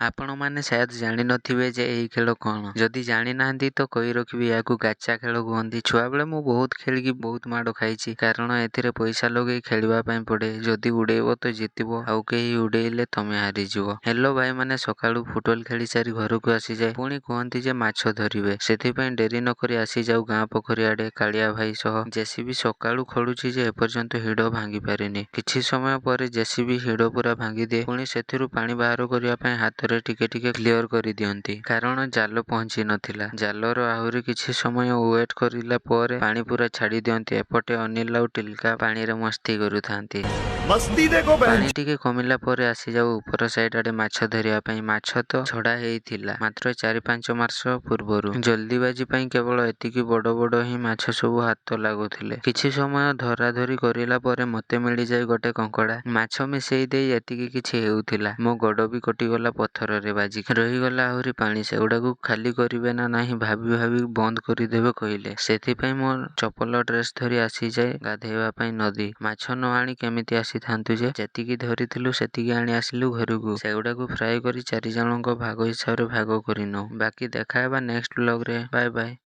ଆପଣମାନେ ସାୟଦ ଜାଣିନଥିବେ ଯେ ଏହି ଖେଳ କ'ଣ। ଯଦି ଜାଣିନାହାନ୍ତି ତ କହି ରଖିବି ଏହାକୁ ଗାଚା ଖେଳ କୁହନ୍ତି। ଛୁଆବେଳେ ମୁଁ ବହୁତ ଖେଳିକି ବହୁତ ମାଡ଼ ଖାଇଛି। କାରଣ ଏଥିରେ ପଇସା ଲଗେଇ ଖେଳିବା ପାଇଁ ପଡ଼େ। ଯଦି ଉଡ଼େଇବ ତ ଜିତିବ, ଆଉ କେହି ଉଡ଼େଇଲେ ତମେ ହାରିଯିବ। ହେଲୋ ଭାଇମାନେ, ସକାଳୁ ଫୁଟବଲ ଖେଳି ସାରି ଘରକୁ ଆସିଯାଏ। ପୁଣି କୁହନ୍ତି ଯେ ମାଛ ଧରିବେ। ସେଥିପାଇଁ ଡେରି ନକରି ଆସିଯାଉ ଗାଁ ପୋଖରୀ ଆଡ଼େ କାଳିଆ ଭାଇ ସହ। ଜେସିବି ସକାଳୁ ଖୋଳୁଛି ଯେ ଏପର୍ଯ୍ୟନ୍ତ ହିଡ଼ ଭାଙ୍ଗି ପାରିନି। କିଛି ସମୟ ପରେ ଜେସିବି ହିଡ଼ ପୁରା ଭାଙ୍ଗିଦିଏ। ପୁଣି ସେଥିରୁ ପାଣି ବାହାର କରିବା ପାଇଁ ହାତରେ ଟିକେ ଟିକେ କ୍ଲିୟର କରିଦିଅନ୍ତି। କାରଣ ଜାଲ ପହଞ୍ଚି ନଥିଲା। ଜାଲର ଆହୁରି କିଛି ସମୟ ୱେଟ୍ କରିଲା ପରେ ପାଣି ପୁରା ଛାଡ଼ି ଦିଅନ୍ତି। ଏପଟେ ଅନିଲ ଆଉ ଟିଲକା ପାଣିରେ ମସ୍ତି କରୁଥାନ୍ତି। ପାଣି ଟିକେ କମିଲା ପରେ ଆସିଯାଉ ଉପର ସାଇଡ୍ ଆଡ଼େ ମାଛ ଧରିବା ପାଇଁ। ମାଛ ତ ଛଡ଼ା ହେଇଥିଲା ମାତ୍ର 4-5 ମାସ ପୂର୍ବରୁ। ଜଲ୍ଦିବାଜି ପାଇଁ କେବଳ ଏତିକି ବଡ଼ ବଡ଼ ହିଁ ମାଛ ସବୁ ହାତ ଲାଗୁଥିଲେ। କିଛି ସମୟ ଧରାଧରି କରିଲା ପରେ ମତେ ମିଳିଯାଏ ଗୋଟେ କଙ୍କଡ଼ା। ମାଛ ମିଶେଇ ଦେଇ ଏତିକି କିଛି ହେଉଥିଲା। ମୋ ଗୋଡ଼ ବି କଟିଗଲା ପଥରରେ ବାଜିକି। ରହିଗଲା ଆହୁରି ପାଣି। ସେଗୁଡ଼ାକୁ ଖାଲି କରିବେ ନା ନାହିଁ ଭାବି ଭାବି ବନ୍ଦ କରିଦେବେ କହିଲେ। ସେଥିପାଇଁ ମୋ ଚପଲ ଡ୍ରେସ୍ ଧରି ଆସିଯାଏ ଗାଧେଇବା ପାଇଁ ନଦୀ। ମାଛ ନ ଆଣି କେମିତି ଆସିଥାନ୍ତୁ ଯେ। ଯେତିକି ଧରିଥିଲୁ ସେତିକି ଆଣି ଆସିଲୁ ଘରକୁ। ସେଗୁଡ଼ାକୁ ଫ୍ରାଏ କରି 4 ଜଣଙ୍କ ଭାଗ ହିସାବରେ ଭାଗ କରିନଉ। ବାକି ଦେଖା ହେବା ନେକ୍ସଟ ବ୍ଲଗରେ। Bye bye.